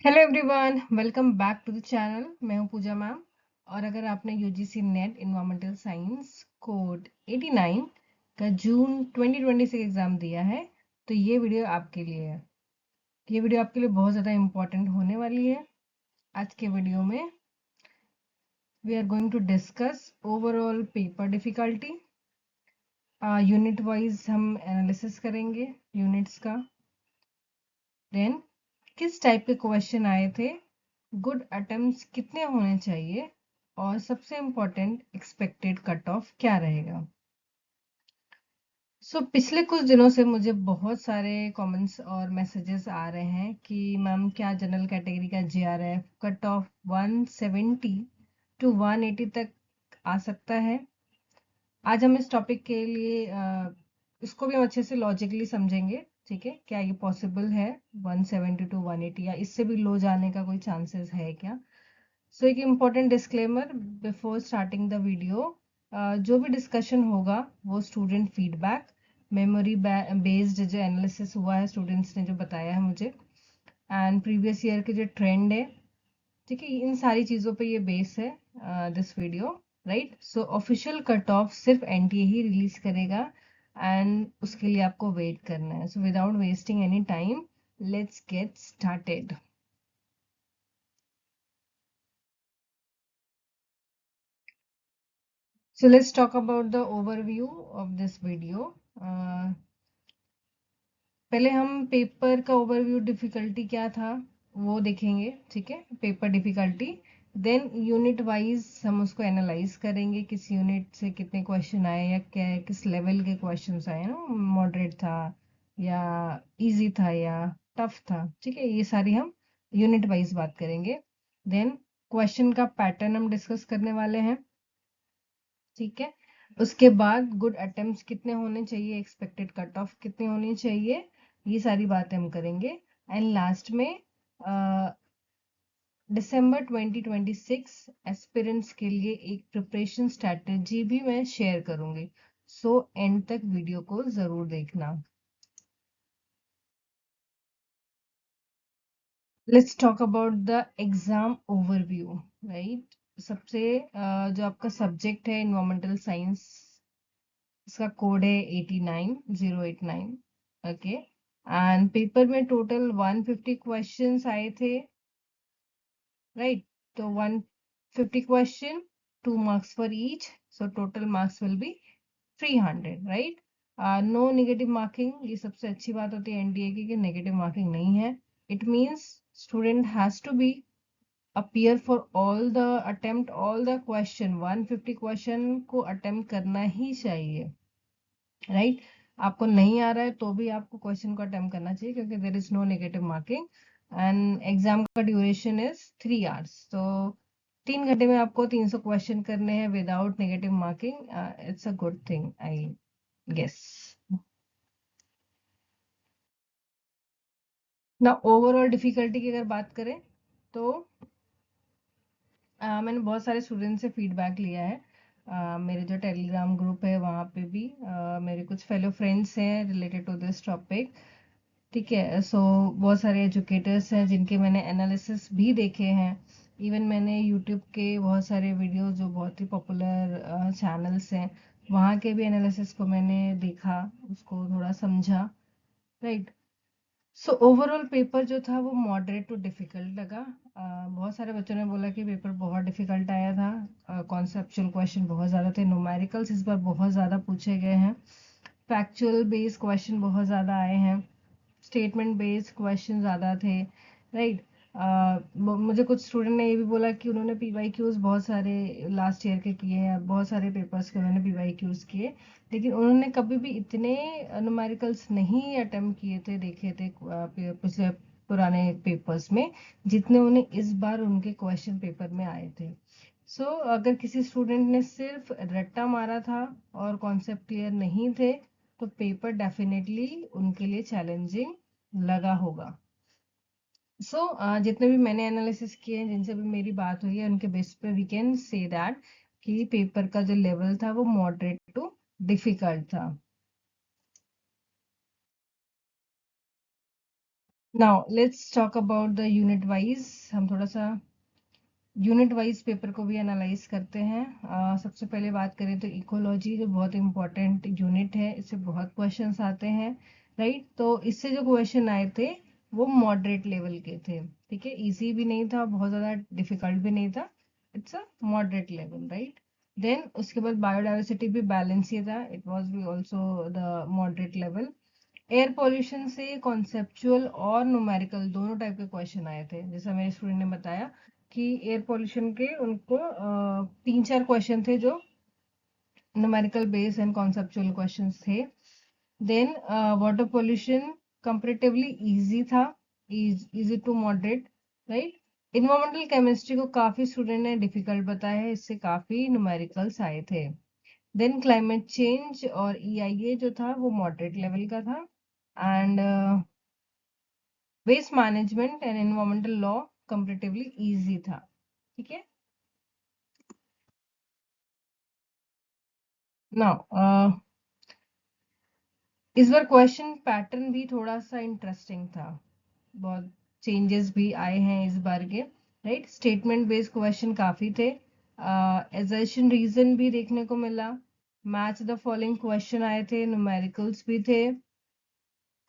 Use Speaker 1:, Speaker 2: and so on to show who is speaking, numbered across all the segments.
Speaker 1: Hello everyone, welcome back to the channel. मैं हूं Pooja ma'am. और अगर आपने UGC NET environmental science code 89 का जून 2026 एग्जाम दिया है तो ये वीडियो आपके लिए है। ये वीडियो आपके लिए बहुत ज़्यादा इम्पोर्टेंट होने वाली है। आज के वीडियो में we are going to discuss overall paper difficulty. Unit wise हम एनालिसिस करेंगे यूनिट्स का। देन किस टाइप के क्वेश्चन आए थे, गुड अटेम्प्ट्स कितने होने चाहिए, और सबसे इम्पोर्टेंट एक्सपेक्टेड कट ऑफ क्या रहेगा। पिछले कुछ दिनों से मुझे बहुत सारे कमेंट्स और मैसेजेस आ रहे हैं कि मैम क्या जनरल कैटेगरी का जीआरएफ कट ऑफ 170 टू 180 तक आ सकता है। आज हम इस टॉपिक के लिए इसको भी हम अच्छे से लॉजिकली समझेंगे। ठीक है, क्या ये पॉसिबल है 170 टू 180 या इससे भी लो जाने का कोई चांसेस है क्या। एक important disclaimer before starting the video. जो भी डिस्कशन होगा वो स्टूडेंट फीडबैक, मेमोरी बेस्ड जो एनालिसिस हुआ है स्टूडेंट्स ने जो बताया है मुझे, एंड प्रीवियस ईयर के जो ट्रेंड है, ठीक है, इन सारी चीज़ों पे ये बेस है this video, right. Official cut of सिर्फ एनटीए ही रिलीज करेगा एंड उसके लिए आपको वेट करना है। Without wasting any time, let's get started. Let's talk about the overview of this video. पहले हम पेपर का ओवरव्यू, डिफिकल्टी क्या था वो देखेंगे। ठीक है, paper difficulty. Then unit wise हम उसको एनालाइज करेंगे, किस यूनिट से कितने क्वेश्चन आए या क्या किस लेवल के क्वेश्चन आए ना, मॉडरेट था या इजी था या टफ था। ठीक है, ये सारी हम यूनिट वाइज बात करेंगे। देन क्वेश्चन का पैटर्न हम डिस्कस करने वाले हैं। ठीक है, उसके बाद गुड अटेम्प्ट्स कितने होने चाहिए, एक्सपेक्टेड कट ऑफ कितनी होनी चाहिए, ये सारी बातें हम करेंगे। एंड लास्ट में दिसंबर 2026 एस्पिरेंट्स के लिए एक प्रिपरेशन स्ट्रेटजी भी मैं शेयर करूंगी। एंड तक वीडियो को जरूर देखना। Let's talk about the exam overview, right. सबसे जो आपका सब्जेक्ट है इन्वायरमेंटल साइंस, इसका कोड है 89089। ओके, एंड पेपर में टोटल 150 क्वेश्चंस आए थे, राइट। तो 150 question, 2 marks for each, so total marks will be 300, right. No negative marking, ये सबसे अच्छी बात होती है एनडीए की कि नेगेटिव मार्किंग नहीं है। It means student has to be appear for all the attempt all the question, 150 question को अटेम्प्ट करना ही चाहिए, राइट। आपको नहीं आ रहा है तो भी आपको क्वेश्चन को अटेम्प्ट करना चाहिए क्योंकि there is no negative marking. And exam का ड्यूरेशन इज 3 आवर्स, तो 3 घंटे में आपको 300 क्वेश्चन करने हैं without negative marking. It's a good thing, I guess. ना ओवरऑल डिफिकल्टी की अगर बात करें तो मैंने बहुत सारे स्टूडेंट से फीडबैक लिया है। मेरे जो टेलीग्राम ग्रुप है वहाँ पे भी मेरे कुछ फेलो फ्रेंड्स हैं रिलेटेड टू दिस टॉपिक। ठीक है, बहुत सारे एजुकेटर्स हैं जिनके मैंने एनालिसिस भी देखे हैं। इवन मैंने यूट्यूब के बहुत सारे वीडियो जो बहुत ही पॉपुलर चैनल्स हैं वहाँ के भी एनालिसिस को मैंने देखा, उसको थोड़ा समझा, राइट। ओवरऑल पेपर जो था वो मॉडरेट टू डिफिकल्ट लगा। बहुत सारे बच्चों ने बोला कि पेपर बहुत डिफिकल्ट आया था, कॉन्सेप्चुअल क्वेश्चन बहुत ज़्यादा थे, न्यूमेरिकल्स इस बार बहुत ज़्यादा पूछे गए हैं, फैक्चुअल बेस्ड क्वेश्चन बहुत ज़्यादा आए हैं, स्टेटमेंट बेस्ड क्वेश्चन ज़्यादा थे, राइट। मुझे कुछ स्टूडेंट ने ये भी बोला कि उन्होंने पीवाईक्यूज बहुत सारे लास्ट ईयर के किए हैं, बहुत सारे पेपर्स के उन्होंने पीवाईक्यूज किए, लेकिन उन्होंने कभी भी इतने न्यूमेरिकल्स नहीं अटेम्प्ट किए थे, देखे थे पिछले पुराने पेपर्स में, जितने उन्हें इस बार उनके क्वेश्चन पेपर में आए थे। अगर किसी स्टूडेंट ने सिर्फ रट्टा मारा था और कॉन्सेप्ट क्लियर नहीं थे तो पेपर डेफिनेटली उनके लिए चैलेंजिंग लगा होगा। जितने भी मैंने एनालिसिस किए हैं, जिनसे भी मेरी बात हुई है, उनके बेस पे वी कैन से दैट कि पेपर का जो लेवल था वो मॉडरेट टू डिफिकल्ट था। Now let's talk about the unit wise. हम थोड़ा सा यूनिट वाइज पेपर को भी एनालाइज करते हैं। सबसे पहले बात करें तो इकोलॉजी, जो बहुत इंपॉर्टेंट यूनिट है, इससे बहुत क्वेश्चंस आते हैं, राइट। तो इससे जो क्वेश्चन आए थे वो मॉडरेट लेवल के थे, ठीक है। इजी भी नहीं था, बहुत ज़्यादा डिफिकल्ट भी नहीं था, it's a moderate level, right. Then उसके बाद बायोडाइवर्सिटी भी बैलेंस ही था, इट वाज भी also the moderate level. Air pollution से कॉन्सेप्चुअल और न्यूमेरिकल दोनों टाइप के क्वेश्चन आए थे। जैसा मेरे स्टूडेंट ने बताया कि एयर पोल्यूशन के उनको 3-4 क्वेश्चन थे जो numerical based and conceptual questions थे। Then water pollution comparatively easy था, easy to moderate, right. Environmental chemistry को काफी स्टूडेंट ने डिफिकल्ट बताया है, इससे काफी न्यूमेरिकल्स आए थे। देन क्लाइमेट चेंज और EIA जो था वो मॉडरेट लेवल का था। And waste management and environmental law comparatively easy था, ठीक है। नाउ इस बार क्वेश्चन पैटर्न भी थोड़ा सा इंटरेस्टिंग था, बहुत चेंजेस भी आए हैं इस बार के, राइट। स्टेटमेंट बेस्ड क्वेश्चन काफी थे, एजर्शन रीजन भी देखने को मिला, मैच द फॉलोइंग क्वेश्चन आए थे, न्यूमेरिकल्स भी थे,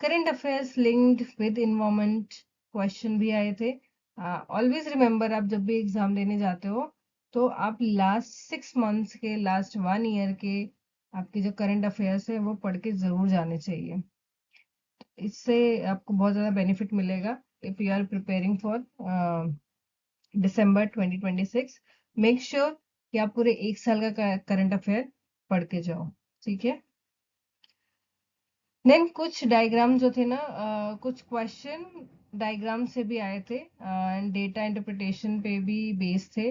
Speaker 1: current affairs linked with environment question भी आए थे। ऑलवेज रिमेंबर, आप जब भी एग्जाम देने जाते हो तो आप लास्ट 6 मंथ्स के, लास्ट 1 ईयर के आपके जो करंट अफेयर्स है वो पढ़ के जरूर जाने चाहिए। इससे आपको बहुत ज़्यादा बेनिफिट मिलेगा if you are preparing for December 2026। Make sure कि आप पूरे 1 साल का करंट अफेयर पढ़ के जाओ, ठीक है। देन कुछ डायग्राम जो थे ना, कुछ क्वेश्चन डायग्राम से भी आए थे एंड डेटा इंटरप्रिटेशन पे भी बेस थे।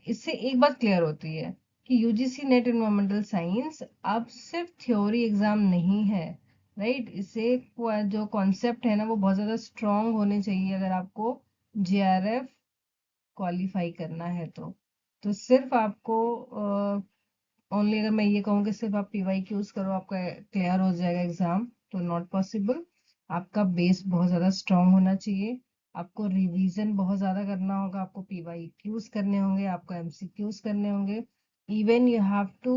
Speaker 1: इससे एक बात क्लियर होती है कि यूजीसी नेट एनवायरमेंटल साइंस अब सिर्फ थ्योरी एग्जाम नहीं है, राइट। इससे जो कॉन्सेप्ट है ना वो बहुत ज़्यादा स्ट्रांग होने चाहिए अगर आपको JRF क्वालिफाई करना है तो सिर्फ आपको ओनली, अगर मैं ये कहूँ कि सिर्फ आप PYQs करो आपका क्लियर हो जाएगा एग्जाम, तो नॉट पॉसिबल। आपका बेस बहुत ज़्यादा स्ट्रांग होना चाहिए, आपको रिवीजन बहुत ज़्यादा करना होगा, आपको PYQs करने होंगे, आपको MCQs करने होंगे। Even you have to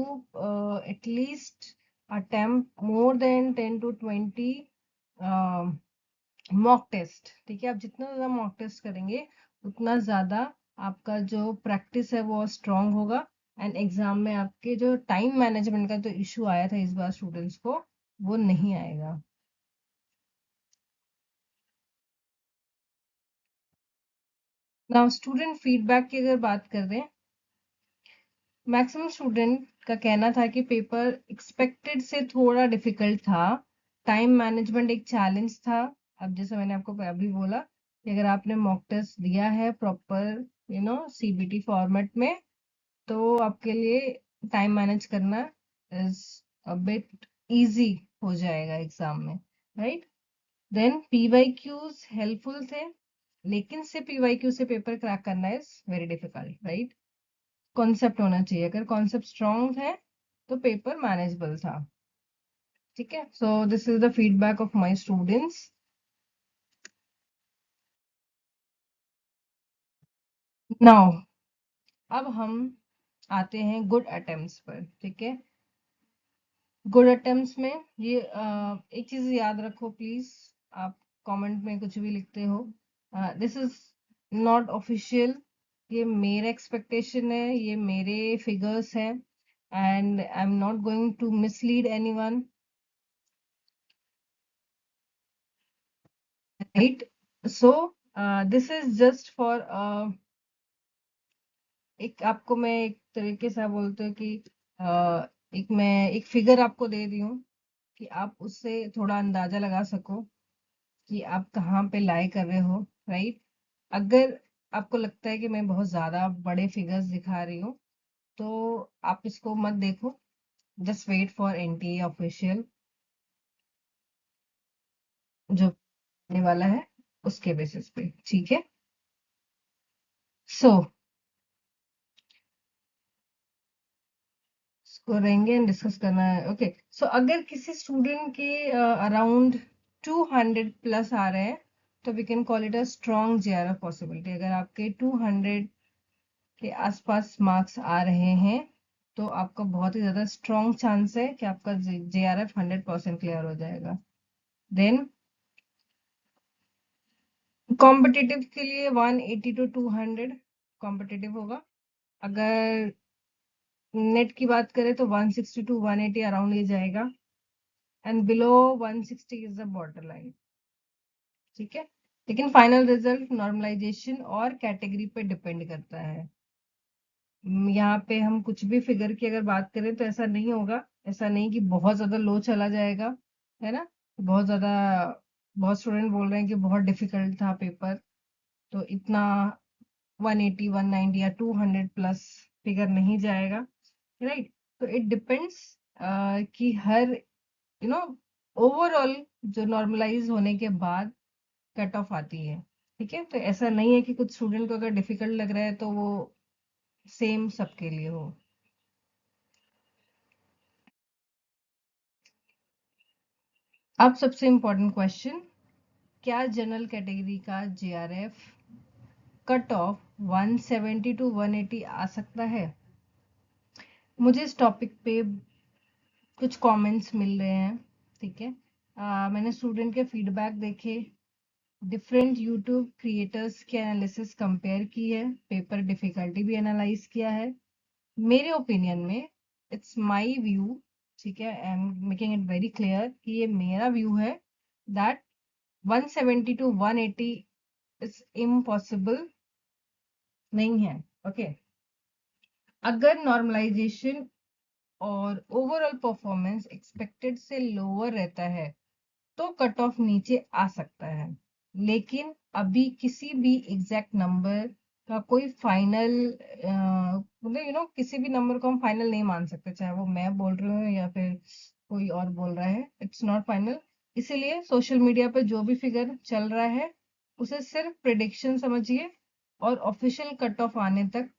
Speaker 1: at least attempt more than 10 to 20 mock test, ठीक है। आप जितना ज़्यादा मॉक टेस्ट करेंगे उतना ज़्यादा आपका जो प्रैक्टिस है वो स्ट्रांग होगा, एंड एग्जाम में आपके जो टाइम मैनेजमेंट का जो इशू आया था इस बार स्टूडेंट्स को वो नहीं आएगा। नाउ स्टूडेंट फीडबैक की अगर बात कर रहे हैं, मैक्सिमम स्टूडेंट का कहना था कि पेपर एक्सपेक्टेड से थोड़ा डिफिकल्ट था, टाइम मैनेजमेंट एक चैलेंज था। अब जैसे मैंने आपको अभी बोला कि अगर आपने मॉक टेस्ट दिया है प्रॉपर CBT फॉर्मेट में, तो आपके लिए टाइम मैनेज करना इज अ बिट इजी हो जाएगा एग्जाम में, राइट। देन PYQs हेल्पफुल थे, लेकिन से PYQ से पेपर क्रैक करना is very difficult, right. Concept होना चाहिए, अगर कॉन्सेप्ट स्ट्रांग है तो पेपर मैनेजेबल था, ठीक है। सो this is the feedback of my students. Now अब हम आते हैं गुड अटेम्प्ट्स पर, ठीक है। गुड अटेम्प्ट्स में ये एक चीज याद रखो प्लीज, आप कमेंट में कुछ भी लिखते हो, दिस इज नॉट ऑफिशियल, ये मेरा एक्सपेक्टेशन है, ये मेरे फिगर्स हैं, and I am not going to mislead anyone, right. So this is just for एक, आपको मैं एक तरीके से बोलते हैं कि एक मैं एक फिगर आपको दे दी हूँ कि आप उससे थोड़ा अंदाजा लगा सको कि आप कहाँ पे लाई कर रहे हो, राइट। अगर आपको लगता है कि मैं बहुत ज्यादा बड़े फिगर्स दिखा रही हूँ तो आप इसको मत देखो, just wait for NTA official जो आने वाला है उसके बेसिस पे, ठीक है। सो इसको रहेंगे एंड डिस्कस करना है, ओके। सो अगर किसी स्टूडेंट के अराउंड 200 प्लस आ रहे हैं तो we can call it a strong JRF possibility. अगर आपके 200 के आसपास मार्क्स आ रहे हैं तो आपका बहुत ही ज्यादा स्ट्रॉन्ग चांस है कि आपका JRF 100% क्लियर हो जाएगा। देन कॉम्पिटिटिव के लिए 180 to 200 कॉम्पिटिटिव होगा। अगर नेट की बात करें तो 160 to 180 अराउंड ये जाएगा, and below 160 is the border line. ठीक है, लेकिन फाइनल रिजल्ट नॉर्मलाइजेशन और कैटेगरी पे डिपेंड करता है। यहाँ पे हम कुछ भी फिगर की अगर बात करें तो ऐसा नहीं होगा, ऐसा नहीं कि बहुत ज्यादा लो चला जाएगा, है ना। बहुत ज्यादा, बहुत स्टूडेंट बोल रहे हैं कि बहुत डिफिकल्ट था पेपर, तो इतना 180 190 या 200 प्लस फिगर नहीं जाएगा, राइट। तो इट डिपेंड्स कि हर ओवरऑल जो नॉर्मलाइज होने के बाद कट ऑफ आती है। ठीक है, तो ऐसा नहीं है कि कुछ स्टूडेंट को अगर डिफिकल्ट लग रहा है तो वो सेम सबके लिए हो। अब सबसे इम्पोर्टेंट क्वेश्चन, क्या जनरल कैटेगरी का JRF कट ऑफ 170 to 180 आ सकता है? मुझे इस टॉपिक पे कुछ कमेंट्स मिल रहे हैं। ठीक है, मैंने स्टूडेंट के फीडबैक देखे, डिफरेंट यूट्यूब क्रिएटर्स के एनालिसिस कंपेयर की है, पेपर डिफिकल्टी भी एनालाइज किया है। मेरे ओपिनियन में, इट्स माय व्यू, ठीक है, I am making it very clear कि ये मेरा व्यू है, दैट 170 to 180 इज इम्पॉसिबल नहीं है। ओके, अगर नॉर्मलाइजेशन और ओवरऑल परफॉर्मेंस एक्सपेक्टेड से लोअर रहता है तो कट ऑफ नीचे आ सकता है, लेकिन अभी किसी भी एग्जैक्ट नंबर का कोई फाइनल, मतलब किसी भी नंबर को हम फाइनल नहीं मान सकते, चाहे वो मैं बोल रही हूँ या फिर कोई और बोल रहा है, इट्स नॉट फाइनल। इसीलिए सोशल मीडिया पे जो भी फिगर चल रहा है उसे सिर्फ प्रिडिक्शन समझिए और ऑफिशियल कट ऑफ आने तक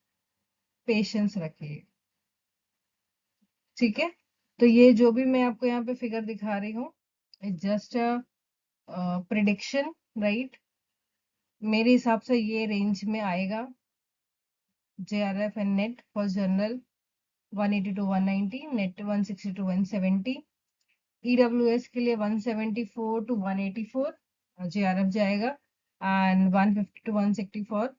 Speaker 1: पेशेंस रखिए। ठीक है, तो ये जो भी मैं आपको यहाँ पे फिगर दिखा रही हूँ, it's just a prediction, right. मेरे हिसाब से ये रेंज में आएगा JRF and net for general 180 to 190, net 160 to 170, EWS के लिए 174 to 184 JRF जाएगा, and 150 to 160 for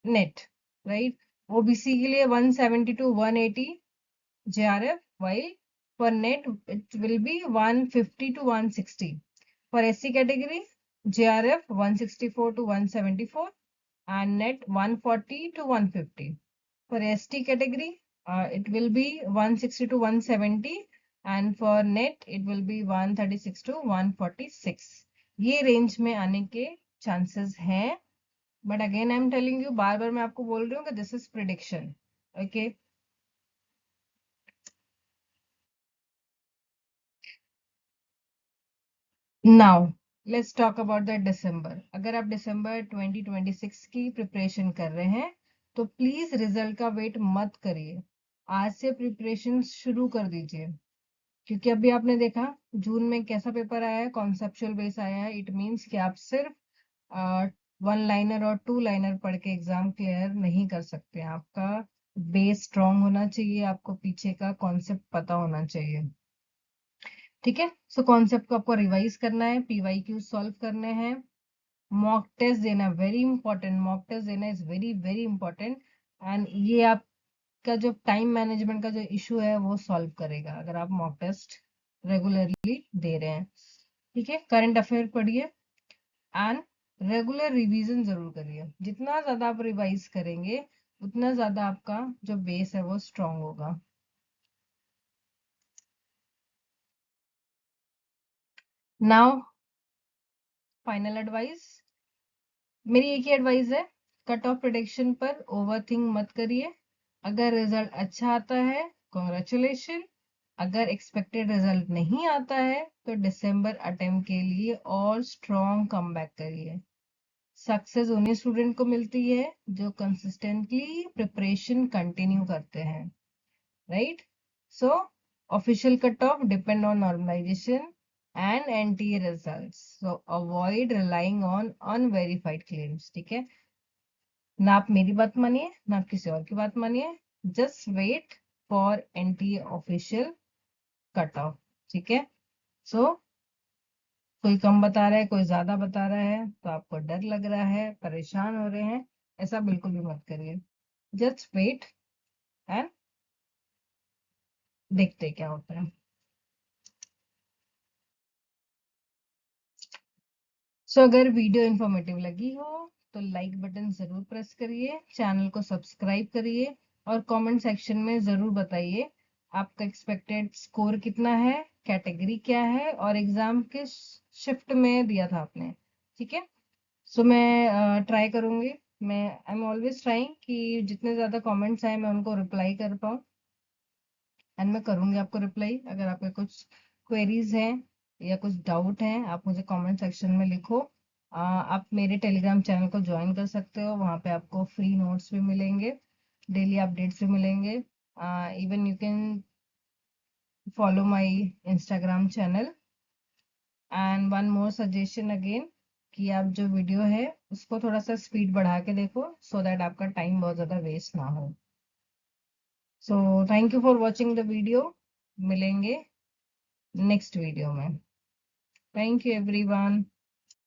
Speaker 1: net, right. OBC के लिए 170 to 180 JRF, while for net it will be 150 to 160. For SC category, JRF 164 to 174 and net 140 to 150. For ST category, it will be 160 to 170 and for net it will be 136 to 146. ये range में आने के chances हैं, but again I am telling you, बार बार मैं आपको बोल रही हूँ कि this is prediction. Okay, now let's talk about the December. अगर आप दिसंबर 2026 की प्रिपरेशन कर रहे हैं तो प्लीज रिजल्ट का वेट मत करिए, आज से प्रिपरेशन शुरू कर दीजिए। क्योंकि अभी आपने देखा जून में कैसा पेपर आया है, कॉन्सेप्चुअल बेस आया है। इट मीन्स कि आप सिर्फ वन लाइनर और टू लाइनर पढ़ के एग्जाम क्लियर नहीं कर सकते। आपका बेस स्ट्रांग होना चाहिए, आपको पीछे का कॉन्सेप्ट पता होना चाहिए। ठीक है, सो कॉन्सेप्ट को आपको रिवाइज करना है, PYQ सॉल्व करने हैं, मॉक टेस्ट देना, वेरी इंपॉर्टेंट, मॉक टेस्ट देना is very very important. And ये आपका जो टाइम मैनेजमेंट का जो इशू है वो सॉल्व करेगा अगर आप मॉक टेस्ट रेगुलरली दे रहे हैं। ठीक है, करंट अफेयर पढ़िए एंड रेगुलर रिवीजन जरूर करिए। जितना ज्यादा आप रिवाइज करेंगे उतना ज्यादा आपका जो बेस है वो स्ट्रांग होगा। नाउ फाइनल एडवाइस, मेरी एक ही एडवाइस है, कट ऑफ प्रिडिक्शन पर ओवरथिंक मत करिए। अगर रिजल्ट अच्छा आता है, कॉन्ग्रेचुलेशन। अगर एक्सपेक्टेड रिजल्ट नहीं आता है तो दिसंबर अटेम्प्ट के लिए और स्ट्रॉन्ग कमबैक करिए। सक्सेस उन्हीं स्टूडेंट को मिलती है जो कंसिस्टेंटली प्रिपरेशन कंटिन्यू करते हैं, right. So official cut off depend on normalisation and NTA results. So avoid relying on unverified claims. ठीक है, ना आप मेरी बात मानिए ना आप किसी और की बात मानिए, just wait for NTA official cut off. ठीक है, सो कोई कम बता रहा है, कोई ज्यादा बता रहा है, तो आपको डर लग रहा है, परेशान हो रहे हैं, ऐसा बिल्कुल भी मत करिए। जस्ट वेट एंड देखते क्या होता है। सो अगर वीडियो इंफॉर्मेटिव लगी हो तो लाइक बटन जरूर प्रेस करिए, चैनल को सब्सक्राइब करिए और कमेंट सेक्शन में जरूर बताइए आपका एक्सपेक्टेड स्कोर कितना है, कैटेगरी क्या है और एग्जाम किस शिफ्ट में दिया था आपने। ठीक है, सो मैं ट्राई करूंगी, मैं आई एम ऑलवेज ट्राइंग कि जितने ज्यादा कमेंट्स आए मैं उनको रिप्लाई कर पाऊँ, एंड मैं करूंगी आपको रिप्लाई। अगर आपके कुछ क्वेरीज हैं या कुछ डाउट हैं आप मुझे कमेंट सेक्शन में लिखो। आप मेरे टेलीग्राम चैनल को ज्वाइन कर सकते हो, वहाँ पे आपको फ्री नोट्स भी मिलेंगे, डेली अपडेट्स भी मिलेंगे। Even you can follow my Instagram channel. And one more suggestion again कि आप जो वीडियो है उसको थोड़ा सा स्पीड बढ़ा के देखो, सो दैट आपका टाइम बहुत ज़्यादा वेस्ट ना हो। So thank you for watching the video, मिलेंगे नेक्स्ट वीडियो में। Thank you everyone.